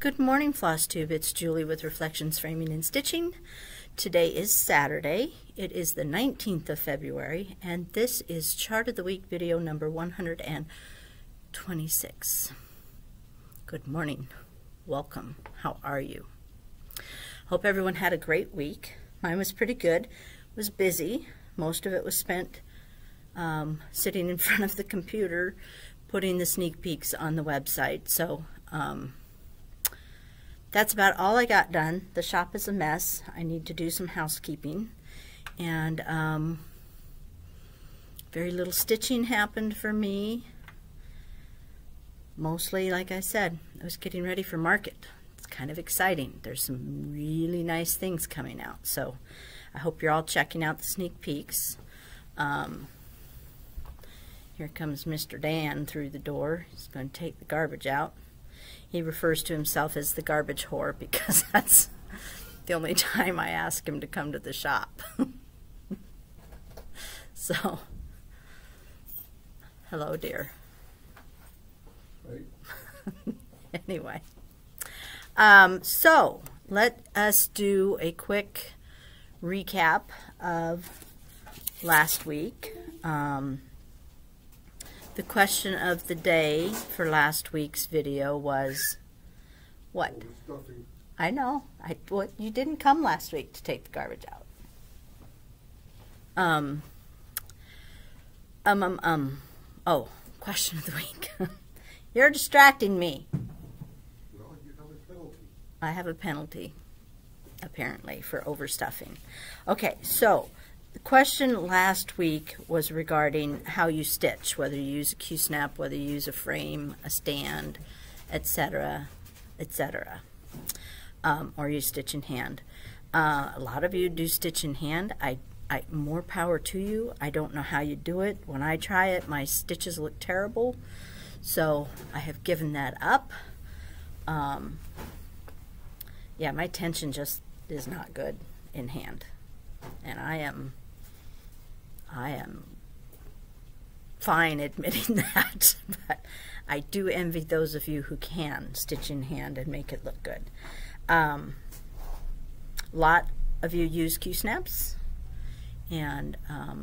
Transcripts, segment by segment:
Good morning, Floss Tube. It's Julie with Reflections Framing and Stitching. Today is Saturday. It is the 19th of February, and this is Chart of the Week video number 126. Good morning. Welcome. How are you? Hope everyone had a great week. Mine was pretty good. It was busy. Most of it was spent sitting in front of the computer putting the sneak peeks on the website. So that's about all I got done. The shop is a mess. I need to do some housekeeping, and very little stitching happened for me. Mostly, like I said, I was getting ready for market. It's kind of exciting. There's some really nice things coming out, so I hope you're all checking out the sneak peeks. Here comes Mr. Dan through the door. He's going to take the garbage out. He refers to himself as the garbage whore because that's the only time I ask him to come to the shop. So, hello, dear. Right. Anyway, so let us do a quick recap of last week. The question of the day for last week's video was, what? Stuffing. I know. What, you didn't come last week to take the garbage out. Oh, question of the week. You're distracting me. Well, you have a penalty. I have a penalty, apparently, for overstuffing. Okay, so the question last week was regarding how you stitch, whether you use a Q-snap, whether you use a frame, a stand, etc., etc., or you stitch in hand. A lot of you do stitch in hand. More power to you. I don't know how you do it. When I try it, my stitches look terrible, so I have given that up. Yeah, my tension just is not good in hand, and I am fine admitting that, but I do envy those of you who can stitch in hand and make it look good. A lot of you use Q-snaps, and a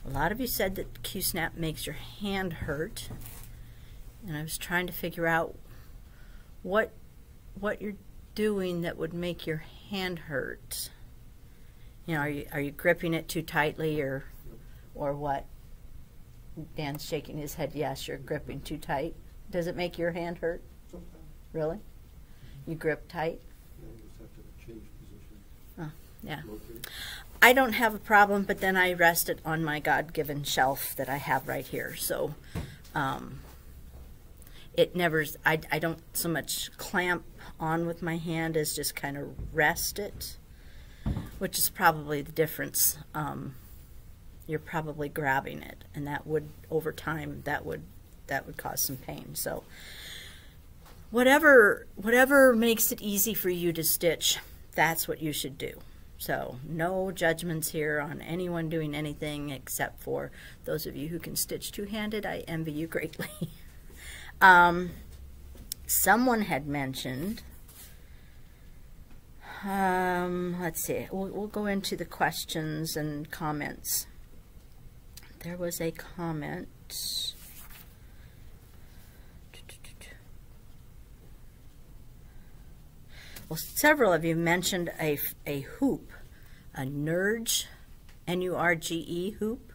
lot of you said that Q-snap makes your hand hurt, and I was trying to figure out what you're doing that would make your hand hurt. You know, are you gripping it too tightly, or what? Dan's shaking his head. Yes, you're gripping too tight. Does it make your hand hurt? Sometimes. Really? You grip tight? Yeah, you just have to change position. Oh, yeah. Locate. I don't have a problem, but then I rest it on my God-given shelf that I have right here. So it never, I don't so much clamp on with my hand as just kind of rest it, which is probably the difference. You're probably grabbing it, and that would, over time, that would cause some pain. So whatever makes it easy for you to stitch, that's what you should do. So no judgments here on anyone doing anything except for those of you who can stitch two-handed. I envy you greatly. Someone had mentioned, let's see, we'll go into the questions and comments. There was a comment. Well, several of you mentioned a hoop, a Nurge, N-U-R-G-E hoop.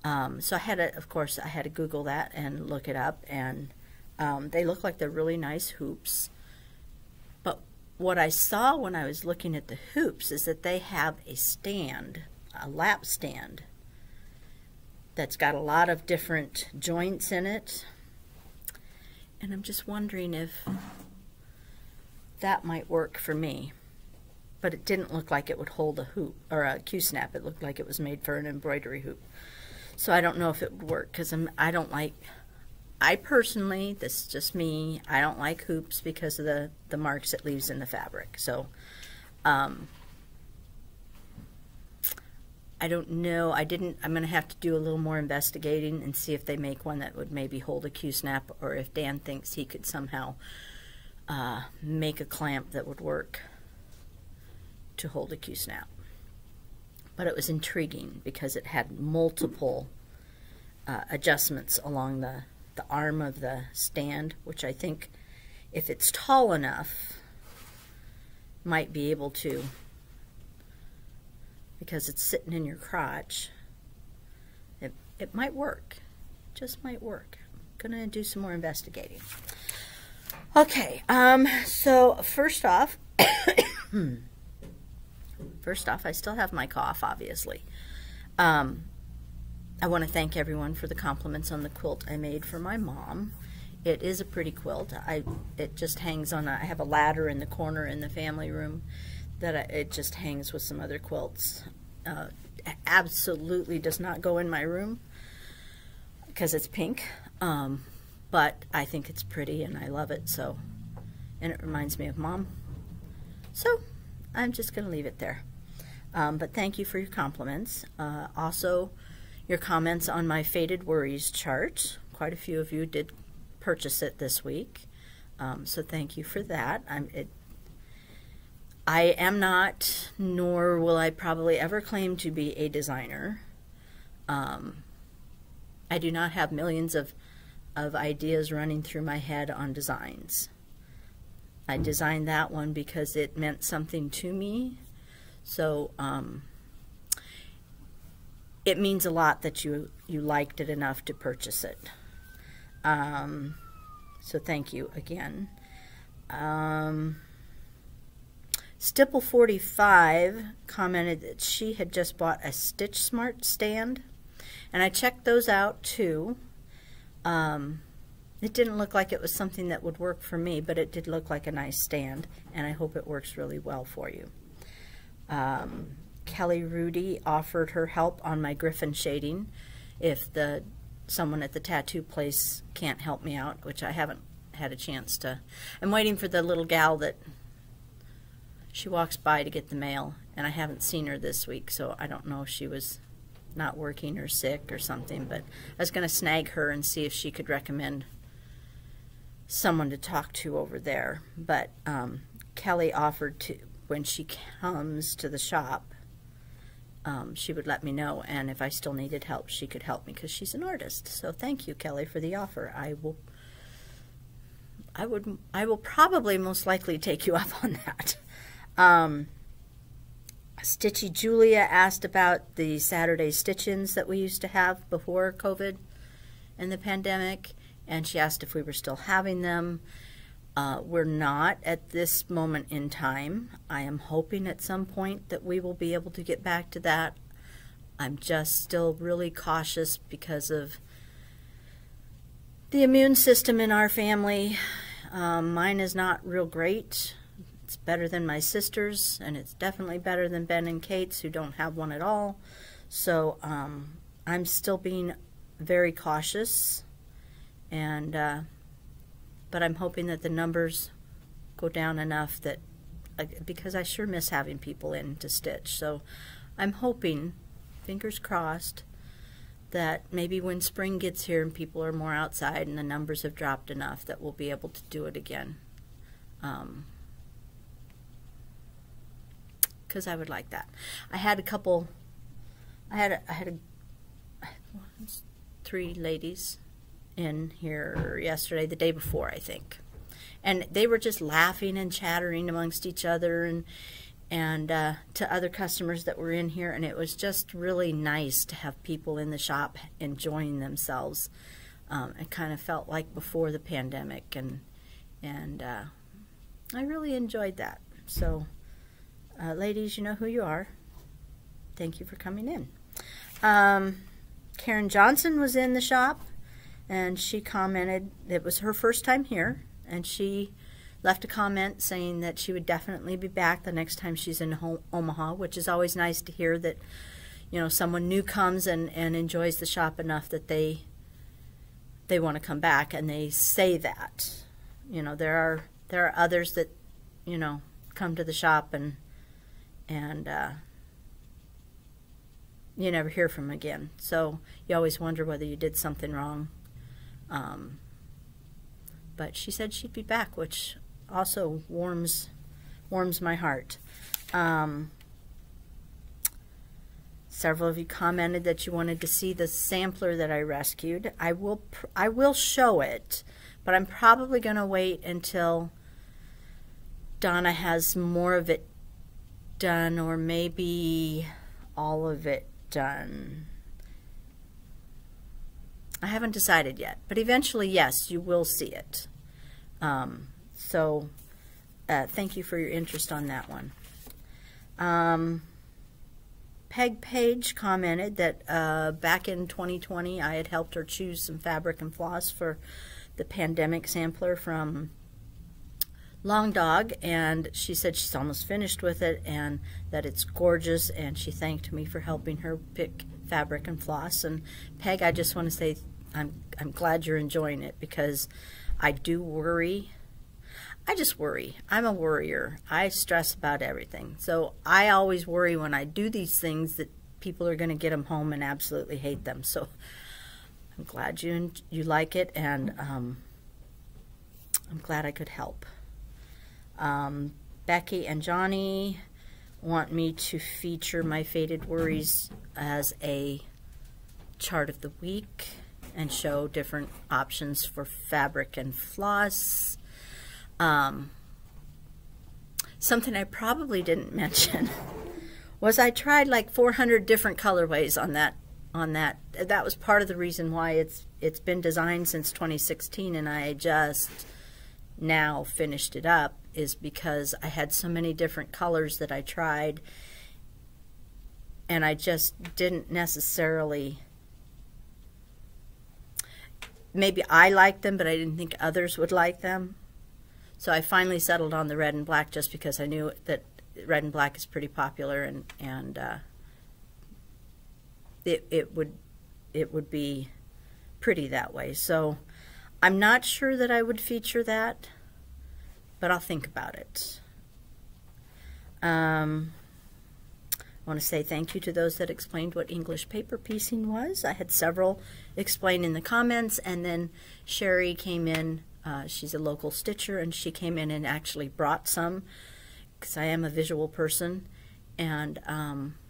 So I had to, of course, I had to Google that and look it up, and they look like they're really nice hoops. But what I saw when I was looking at the hoops is that they have a stand, a lap stand, that's got a lot of different joints in it. And I'm just wondering if that might work for me. But it didn't look like it would hold a hoop or a Q-snap. It looked like it was made for an embroidery hoop. So I don't know if it would work, because I personally, this is just me, I don't like hoops because of the marks it leaves in the fabric. So I I don't know. I'm going to have to do a little more investigating and see if they make one that would maybe hold a Q-snap, or if Dan thinks he could somehow make a clamp that would work to hold a Q-snap. But it was intriguing because it had multiple adjustments along the arm of the stand, which I think, if it's tall enough, might be able to, because it's sitting in your crotch. It might work. Just might work. I'm gonna do some more investigating. Okay, so first off, I still have my cough, obviously. I want to thank everyone for the compliments on the quilt I made for my mom. It is a pretty quilt. It just hangs on I have a ladder in the corner in the family room that it just hangs with some other quilts. Absolutely does not go in my room because it's pink, but I think it's pretty and I love it, so, and it reminds me of Mom. So I'm just going to leave it there. But thank you for your compliments. Also, your comments on my Faded Worries chart. Quite a few of you did purchase it this week, so thank you for that. I am not, nor will I probably ever claim to be a designer. I do not have millions of ideas running through my head on designs. I designed that one because it meant something to me, so it means a lot that you liked it enough to purchase it. So thank you again. Stipple45 commented that she had just bought a Stitch Smart stand, and I checked those out too. It didn't look like it was something that would work for me, but it did look like a nice stand, and I hope it works really well for you. Kelly Rudy offered her help on my Griffin shading if someone at the tattoo place can't help me out, which I haven't had a chance to. I'm waiting for the little gal that she walks by to get the mail, and I haven't seen her this week, so I don't know if she was not working or sick or something, but I was going to snag her and see if she could recommend someone to talk to over there. But Kelly offered to, when she comes to the shop, she would let me know, and if I still needed help, she could help me because she's an artist. So thank you, Kelly, for the offer. I will probably most likely take you up on that. Stitchy Julia asked about the Saturday stitch-ins that we used to have before COVID and the pandemic, and she asked if we were still having them. We're not at this moment in time. I am hoping at some point that we will be able to get back to that. I'm just still really cautious because of the immune system in our family. Mine is not real great. It's better than my sister's, and it's definitely better than Ben and Kate's, who don't have one at all. So I'm still being very cautious, and but I'm hoping that the numbers go down enough that, because I sure miss having people in to stitch. So I'm hoping, fingers crossed, that maybe when spring gets here and people are more outside and the numbers have dropped enough that we'll be able to do it again. Because I would like that. I had a couple, I had 3 ladies in here yesterday, the day before, I think, and they were just laughing and chattering amongst each other and to other customers that were in here, and it was just really nice to have people in the shop enjoying themselves. It kind of felt like before the pandemic, and I really enjoyed that. So ladies, you know who you are. Thank you for coming in. Karen Johnson was in the shop, and she commented it was her first time here, and she left a comment saying that she would definitely be back the next time she's in Omaha, which is always nice to hear, that, you know, someone new comes and enjoys the shop enough that they want to come back, and they say that. You know, there are others that, you know, come to the shop and you never hear from them again. So you always wonder whether you did something wrong. But she said she'd be back, which also warms my heart. Several of you commented that you wanted to see the sampler that I rescued. I will show it, but I'm probably going to wait until Donna has more of it done, or maybe all of it done. I haven't decided yet, but eventually, yes, you will see it. Thank you for your interest on that one. Peg Page commented that back in 2020, I had helped her choose some fabric and floss for the pandemic sampler from Long Dog, and she said she's almost finished with it and that it's gorgeous, and she thanked me for helping her pick fabric and floss. And Peg, I just want to say I'm glad you're enjoying it, because I do worry. I just worry. I'm a worrier. I stress about everything. So I always worry when I do these things that people are going to get them home and absolutely hate them. So I'm glad you like it, and I'm glad I could help. Becky and Johnny want me to feature my Faded Worries as a chart of the week and show different options for fabric and floss. Something I probably didn't mention was I tried like 400 different colorways on that. That was part of the reason why it's been designed since 2016, and I just now finished it up, is because I had so many different colors that I tried, and I just didn't necessarily, maybe I liked them, but I didn't think others would like them. So I finally settled on the red and black, just because I knew that red and black is pretty popular, and it would be pretty that way. So I'm not sure that I would feature that, but I'll think about it. I want to say thank you to those that explained what English paper piecing was. I had several explain in the comments, and then Sherry came in. She's a local stitcher, and she came in and actually brought some, because I am a visual person, and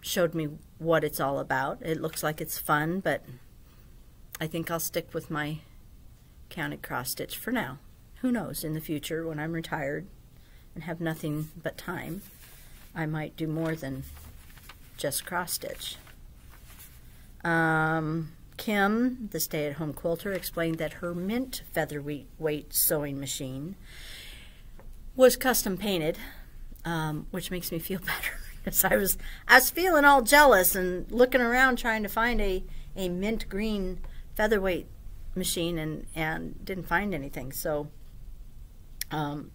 showed me what it's all about. It looks like it's fun, but I think I'll stick with my counted cross stitch for now. Who knows, in the future when I'm retired and have nothing but time, I might do more than just cross stitch. Kim, the stay-at-home quilter, explained that her mint featherweight sewing machine was custom painted, which makes me feel better, because I was feeling all jealous and looking around trying to find a mint green featherweight machine, and didn't find anything. So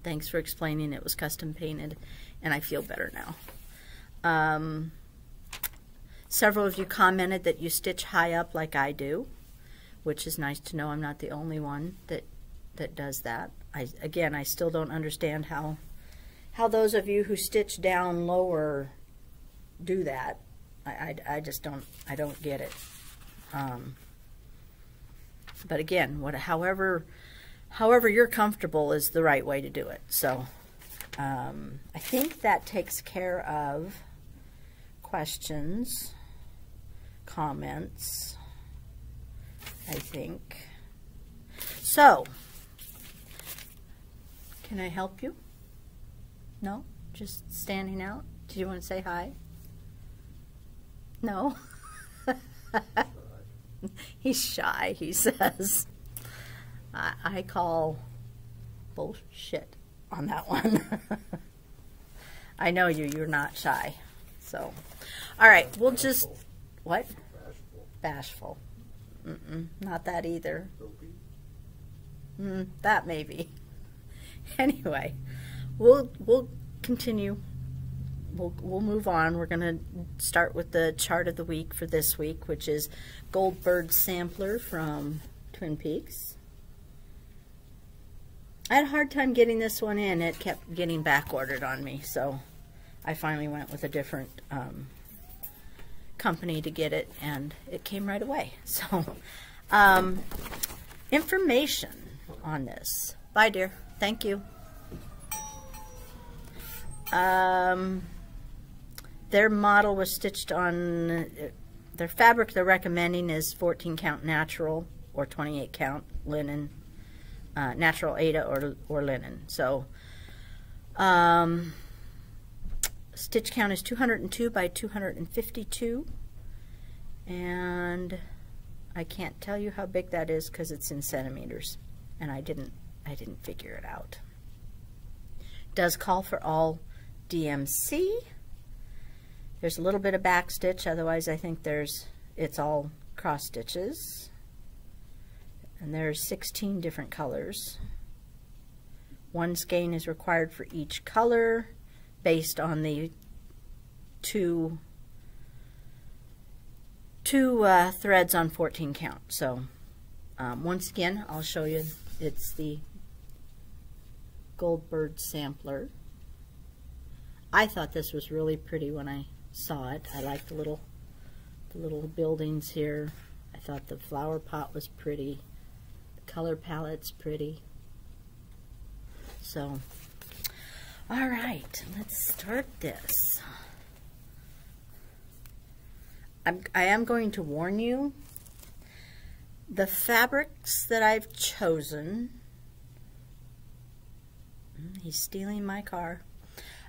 thanks for explaining it was custom painted, and I feel better now. Several of you commented that you stitch high up like I do, which is nice to know I'm not the only one that does that. Again, I still don't understand how those of you who stitch down lower do that. I just don't get it. But again, however you're comfortable is the right way to do it. So I think that takes care of questions, comments, I think. So, can I help you? No? Just standing out? Do you want to say hi? No? He's shy, he says. I call bullshit on that one. I know you're not shy. So, all right, we'll just, what? Bashful. Not that either. That maybe. Anyway, we'll continue. We'll move on. We're going to start with the chart of the week for this week, which is Goldbird Sampler from Twin Peaks. I had a hard time getting this one in. It kept getting back ordered on me, so I finally went with a different company to get it, and it came right away. So, information on this. Bye, dear. Thank you. Their model was stitched on, their fabric they're recommending is 14 count natural or 28 count linen, natural Aida or linen. So, stitch count is 202 by 252, and I can't tell you how big that is because it's in centimeters, and I didn't figure it out. Does call for all DMC. There's a little bit of back stitch, otherwise I think it's all cross stitches. And there's 16 different colors. One skein is required for each color based on the two threads on 14 count. So once again, I'll show you, it's the Goldbird sampler. I thought this was really pretty when I saw it. I like the little buildings here. I thought the flower pot was pretty. The color palette's pretty. So, all right, let's start this. I am going to warn you, the fabrics that I've chosen, he's stealing my car,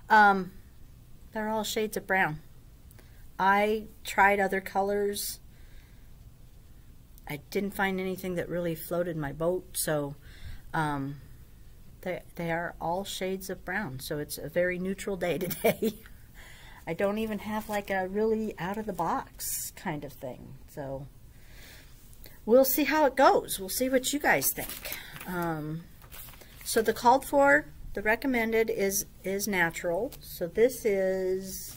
they're all shades of brown. I tried other colors. I didn't find anything that really floated my boat, so they are all shades of brown. So it's a very neutral day today. I don't even have like a really out-of-the-box kind of thing. So we'll see how it goes. We'll see what you guys think. So the called for, the recommended is natural. So this is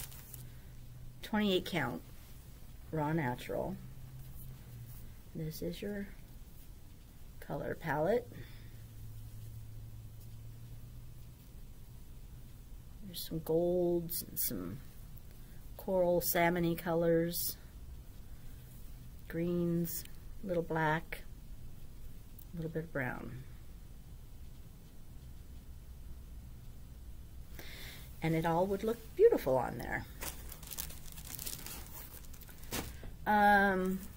28 count raw natural. This is your color palette. There's some golds and some coral salmon-y colors, greens, a little black, a little bit of brown. And it all would look beautiful on there.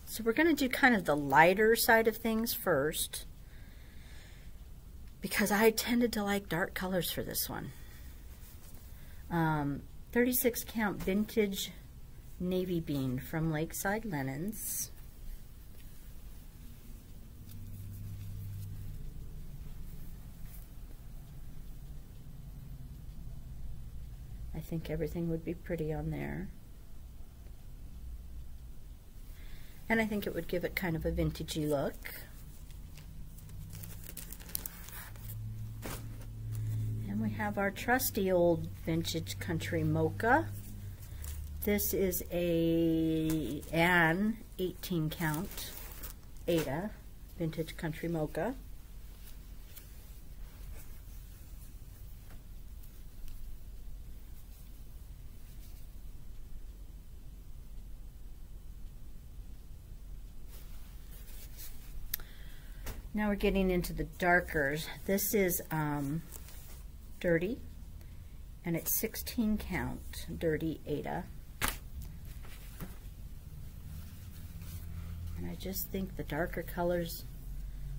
So we're going to do kind of the lighter side of things first, because I tended to like dark colors for this one. 36 count vintage navy bean from Lakeside Linens. I think everything would be pretty on there. And I think it would give it kind of a vintagey look. And we have our trusty old vintage country Mocha. This is an 18 count Aida vintage country Mocha. Now we're getting into the darkers. This is dirty, and it's 16 count dirty Aida. And I just think the darker colors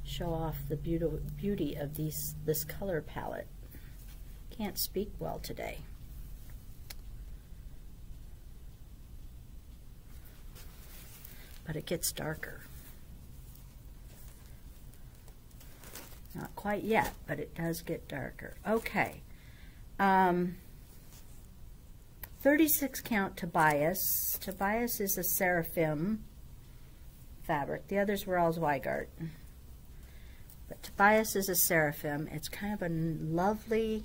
show off the beauty of this color palette. Can't speak well today. But it gets darker. Not quite yet, but it does get darker. Okay. 36 count Tobias. Tobias is a Seraphim fabric. The others were all Zweigart. But Tobias is a Seraphim. It's kind of a lovely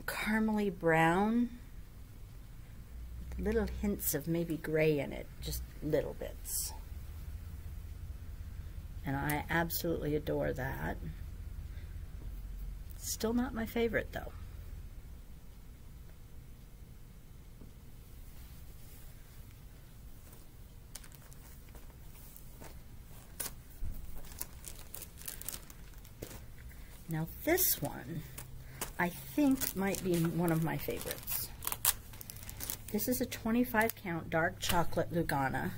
caramely brown. Little hints of maybe gray in it. Just little bits. And I absolutely adore that. Still not my favorite though. this one, I think, might be one of my favorites. This is a 25 count dark chocolate Lugana.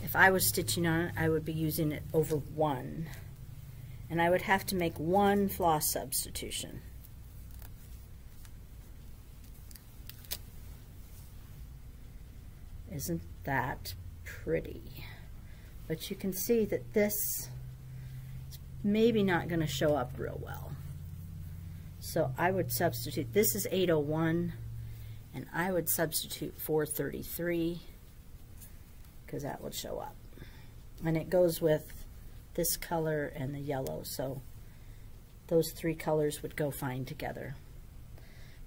If I was stitching on it, I would be using it over 1. And I would have to make 1 floss substitution. Isn't that pretty? But you can see that this is maybe not going to show up real well. So I would substitute, this is 801, and I would substitute 433, because that would show up. And it goes with this color and the yellow, so those 3 colors would go fine together.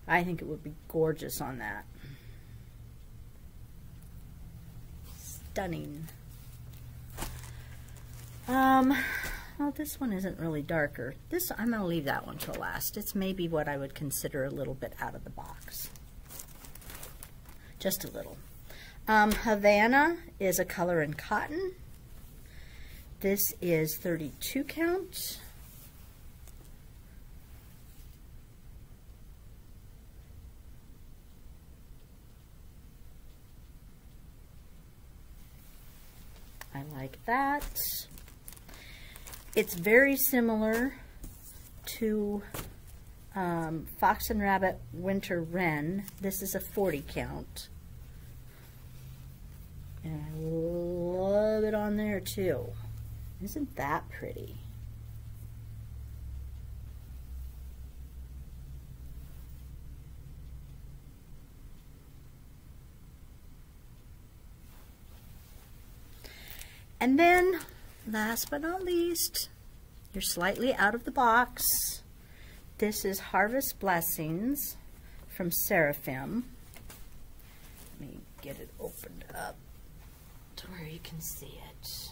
I think it would be gorgeous on that. Stunning. Well, this one isn't really darker. This, I'm going to leave that one till last. It's maybe what I would consider a little bit out of the box. Just a little. Havana is a color in cotton. This is 32 count. I like that. It's very similar to Fox and Rabbit Winter Wren. This is a 40 count. And I love it on there too. Isn't that pretty? And then, last but not least, you're slightly out of the box. This is Harvest Blessings from Seraphim. Let me get it opened up to where you can see it.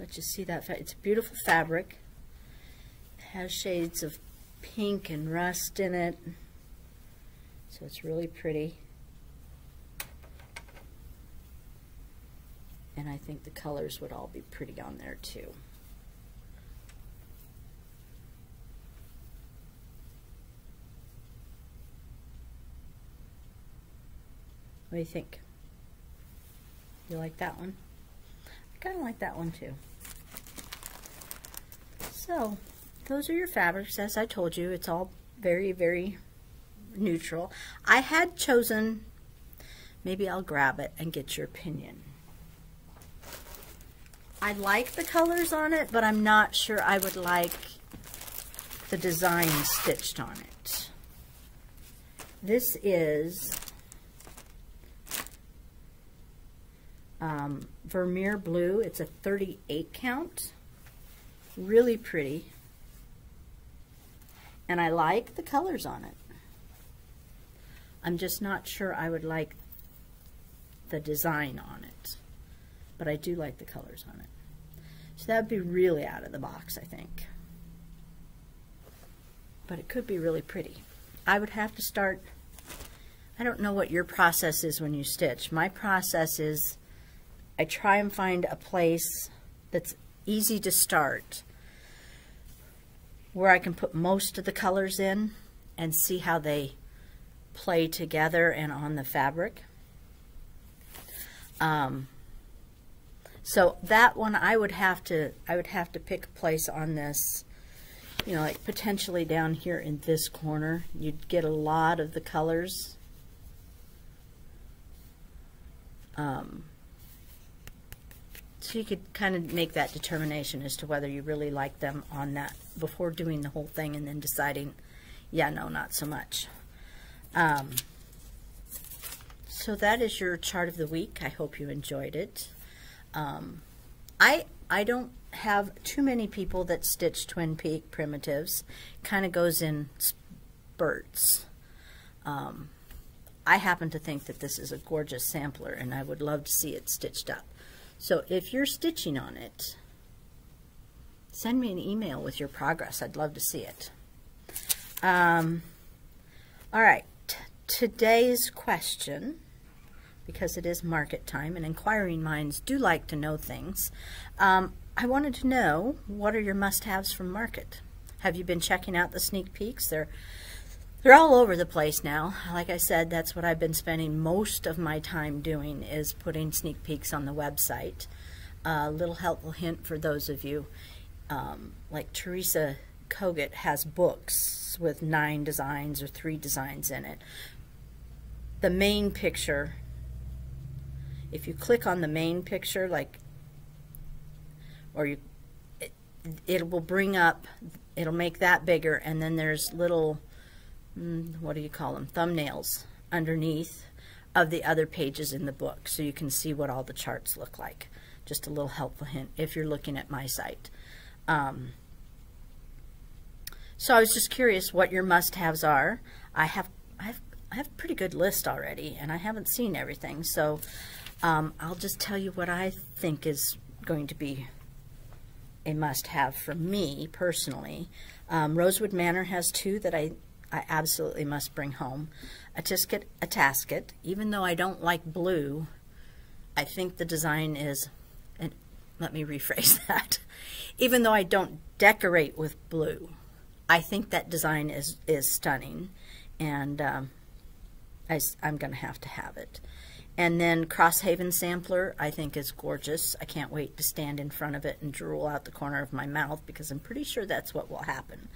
Let you see that. It's a beautiful fabric. It has shades of pink and rust in it, so it's really pretty. And I think the colors would all be pretty on there too. What do you think? You like that one? I kind of like that one too. So, those are your fabrics. As I told you, it's all very, very neutral. I had chosen, maybe I'll grab it and get your opinion. I like the colors on it, but I'm not sure I would like the design stitched on it. This is Vermeer blue. It's a 38 count. Really pretty. And I like the colors on it. I'm just not sure I would like the design on it. But I do like the colors on it. So that would be really out of the box, I think. But it could be really pretty. I would have to start, I don't know what your process is when you stitch. My process is I try and find a place that's easy to start, where I can put most of the colors in and see how they play together and on the fabric. So that one I would have to pick a place on this, you know, like potentially down here in this corner. You'd get a lot of the colors. So you could kind of make that determination as to whether you really like them on that before doing the whole thing and then deciding, yeah, no, not so much. So that is your chart of the week. I hope you enjoyed it. I don't have too many people that stitch Twin Peak primitives. Kind of goes in spurts. I happen to think that this is a gorgeous sampler, and I would love to see it stitched up. So if you're stitching on it, send me an email with your progress. I'd love to see it. All right, today's question, because it is market time and inquiring minds do like to know things. I wanted to know, what are your must-haves from market? Have you been checking out the sneak peeks? They're all over the place now. Like I said, that's what I've been spending most of my time doing, is putting sneak peeks on the website. A little helpful hint for those of you, like Teresa Kogut has books with 9 designs or 3 designs in it. The main picture, if you click on the main picture, like, or it will bring up, it'll make that bigger, and then there's little, what do you call them, thumbnails underneath of the other pages in the book, so you can see what all the charts look like. Just a little helpful hint if you're looking at my site. So I was just curious what your must-haves are. I have a pretty good list already, and I haven't seen everything, so I'll just tell you what I think is going to be a must-have for me personally. Rosewood Manor has 2 that I absolutely must bring home. A Tasket. Even though I don't like blue, I think the design is, and let me rephrase that. Even though I don't decorate with blue, I think that design is stunning, and I'm going to have it. And then Crosshaven Sampler, I think, is gorgeous. I can't wait to stand in front of it and drool out the corner of my mouth, because I'm pretty sure that's what will happen.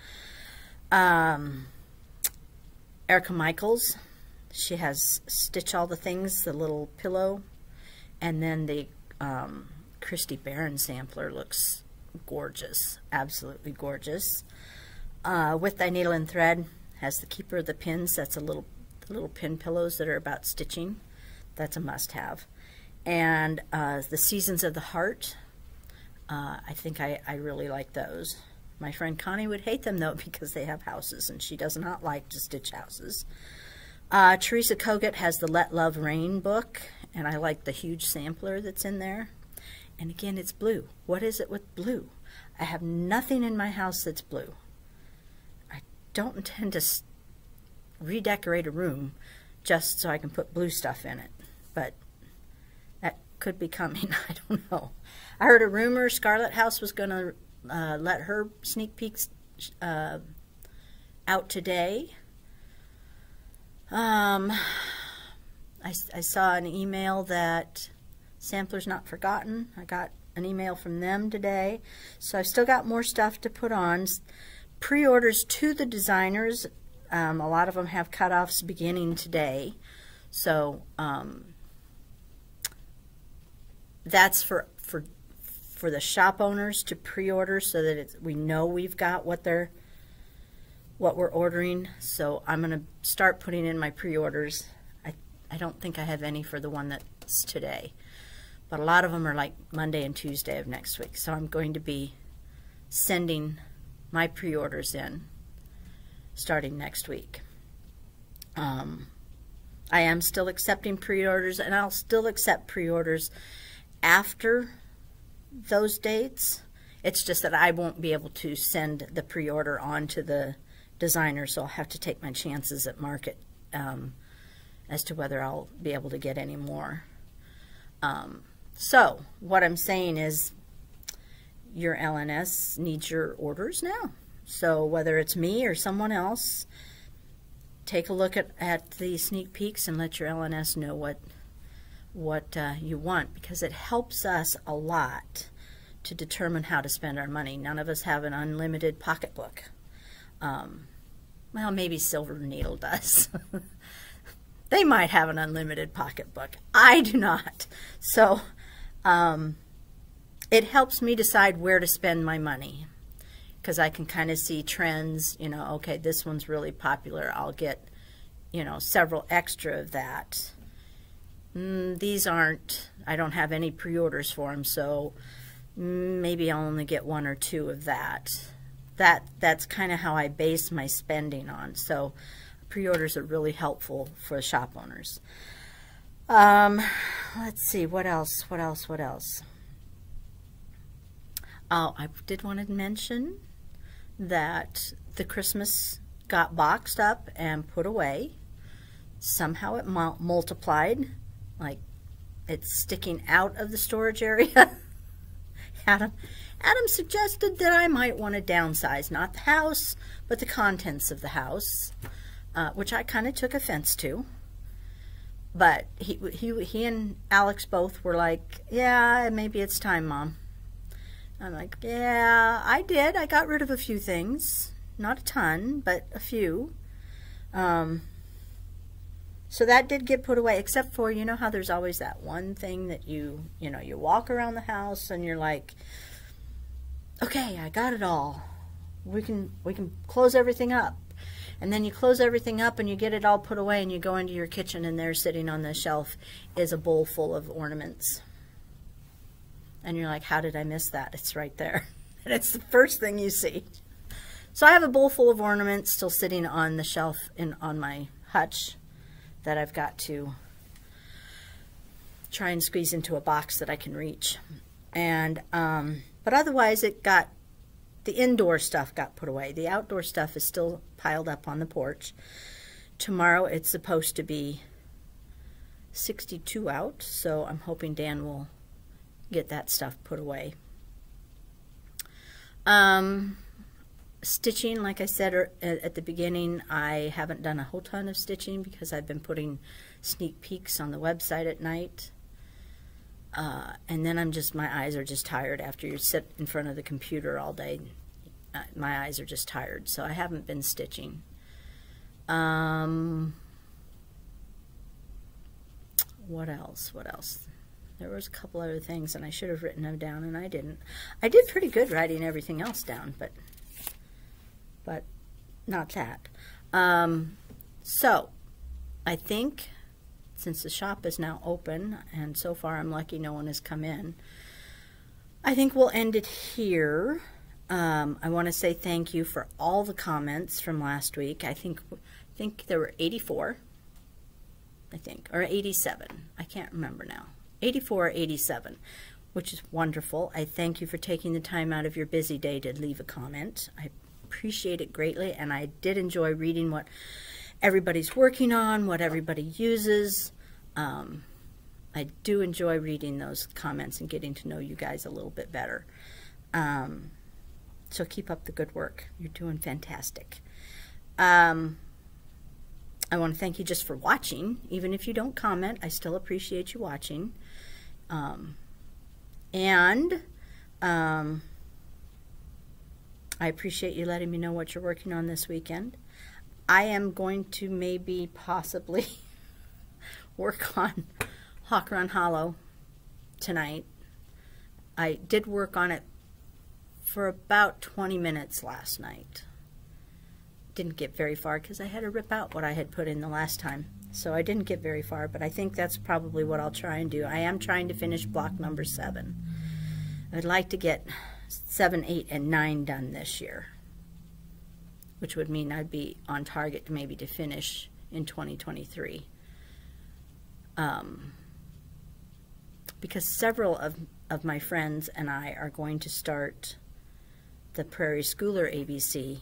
Erica Michaels, she has Stitch All the Things, the little pillow, and then the Christy Barron sampler looks gorgeous, absolutely gorgeous. With Thy Needle and Thread has the Keeper of the Pins. That's the little pin pillows that are about stitching. That's a must-have. And the Seasons of the Heart, I think I really like those. My friend Connie would hate them, though, because they have houses, and she does not like to stitch houses. Teresa Kogut has the Let Love Rain book, and I like the huge sampler that's in there. And again, it's blue. What is it with blue? I have nothing in my house that's blue. I don't intend to redecorate a room just so I can put blue stuff in it, but that could be coming. I don't know. I heard a rumor Scarlet House was going to let her sneak peeks out today. I saw an email that Sampler's Not Forgotten. I got an email from them today, so I've still got more stuff to put on. Pre-orders to the designers, a lot of them have cutoffs beginning today, so that's for the shop owners to pre-order, so that we know we've got what we're ordering. So I'm going to start putting in my pre-orders. I don't think I have any for the one that's today, but a lot of them are like Monday and Tuesday of next week. So I'm going to be sending my pre-orders in starting next week. I am still accepting pre-orders, and I'll still accept pre-orders after those dates. It's just that I won't be able to send the pre-order on to the designer, so I'll have to take my chances at market as to whether I'll be able to get any more. So what I'm saying is your LNS needs your orders now. So whether it's me or someone else, take a look at the sneak peeks and let your LNS know what you want, because it helps us a lot to determine how to spend our money. None of us have an unlimited pocketbook. Well, maybe Silver Needle does. They might have an unlimited pocketbook. I do not. So it helps me decide where to spend my money, because I can kind of see trends. You know, okay, this one's really popular. I'll get, you know, several extra of that. These aren't, I don't have any pre-orders for them, so maybe I'll only get 1 or 2 of that. That's kind of how I base my spending on. So pre-orders are really helpful for shop owners. Let's see, what else? Oh, I did want to mention that the Christmas got boxed up and put away. Somehow it multiplied, like it's sticking out of the storage area. Adam suggested that I might want to downsize, not the house, but the contents of the house, which I kind of took offense to. But he and Alex both were like, yeah, maybe it's time, Mom. I'm like, yeah, I did. I got rid of a few things. Not a ton, but a few. So that did get put away, except for, you know how there's always that one thing that you walk around the house and you're like, okay, I got it all. We can close everything up. And then you close everything up and you get it all put away and you go into your kitchen and there sitting on the shelf is a bowl full of ornaments. And you're like, how did I miss that? It's right there. And it's the first thing you see. So I have a bowl full of ornaments still sitting on the shelf on my hutch that I've got to try and squeeze into a box that I can reach. And but otherwise the indoor stuff got put away. The outdoor stuff is still piled up on the porch. Tomorrow it's supposed to be 62 out, so I'm hoping Dan will get that stuff put away. Stitching, like I said at the beginning, I haven't done a whole ton of stitching because I've been putting sneak peeks on the website at night. And then my eyes are just tired after you sit in front of the computer all day. My eyes are just tired, so I haven't been stitching. What else? There was a couple other things, and I should have written them down, and I didn't. I did pretty good writing everything else down, but not that. So I think since the shop is now open, and so far I'm lucky no one has come in, I think we'll end it here. I want to say thank you for all the comments from last week. I think there were 84, or 87. I can't remember now. 84 or 87, which is wonderful. I thank you for taking the time out of your busy day to leave a comment. I appreciate it greatly, and I did enjoy reading what everybody's working on, what everybody uses. I do enjoy reading those comments and getting to know you guys a little bit better. So keep up the good work. You're doing fantastic. I want to thank you just for watching. Even if you don't comment, I still appreciate you watching. I appreciate you letting me know what you're working on this weekend. I am going to maybe possibly work on Hawk Run Hollow tonight. I did work on it for about 20 minutes last night. Didn't get very far because I had to rip out what I had put in the last time. So I didn't get very far, but I think that's probably what I'll try and do. I am trying to finish block number 7. I'd like to get 7, 8, and 9 done this year, which would mean I'd be on target to finish in 2023. Because several of my friends and I are going to start the Prairie Schooler ABC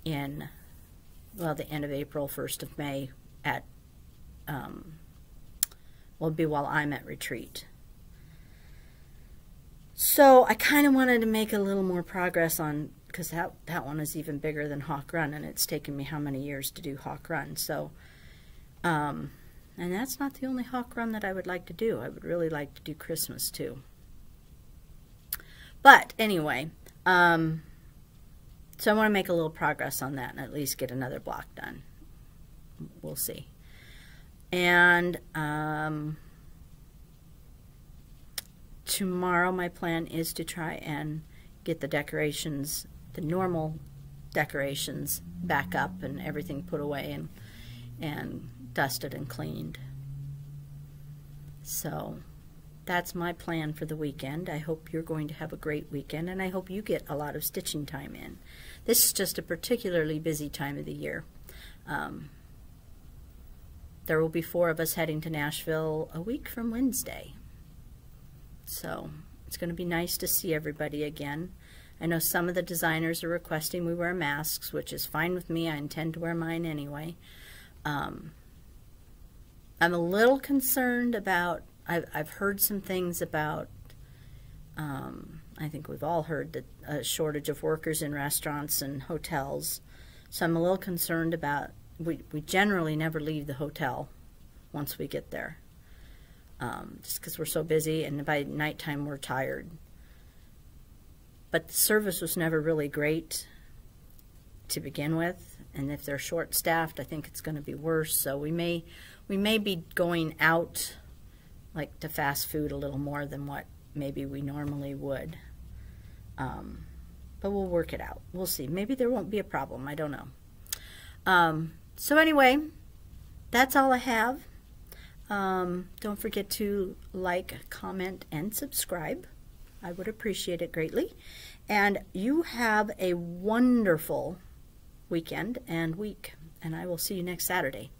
in, well, the end of April, 1st of May at, will be while I'm at retreat. So I kind of wanted to make a little more progress on, because that one is even bigger than Hawk Run, and it's taken me how many years to do Hawk Run. So, and that's not the only Hawk Run that I would like to do. I would really like to do Christmas too. But anyway, so I want to make a little progress on that and at least get another block done. We'll see. And tomorrow my plan is to try and get the decorations, the normal decorations, back up and everything put away and dusted and cleaned. So that's my plan for the weekend. I hope you're going to have a great weekend, and I hope you get a lot of stitching time in. This is just a particularly busy time of the year. There will be 4 of us heading to Nashville a week from Wednesday. So it's going to be nice to see everybody again. I know some of the designers are requesting we wear masks, which is fine with me. I intend to wear mine anyway. I'm a little concerned about, I've heard some things about I think we've all heard that a shortage of workers in restaurants and hotels. So I'm a little concerned about, we generally never leave the hotel once we get there. Just because we're so busy, and by nighttime we're tired. But the service was never really great to begin with, and if they're short-staffed, I think it's going to be worse. So we may be going out, like to fast food, a little more than what maybe we normally would. But we'll work it out. We'll see. Maybe there won't be a problem. I don't know. So anyway, that's all I have. Don't forget to like, comment, and subscribe. I would appreciate it greatly. And you have a wonderful weekend and week. And I will see you next Saturday.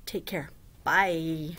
Take care. Bye.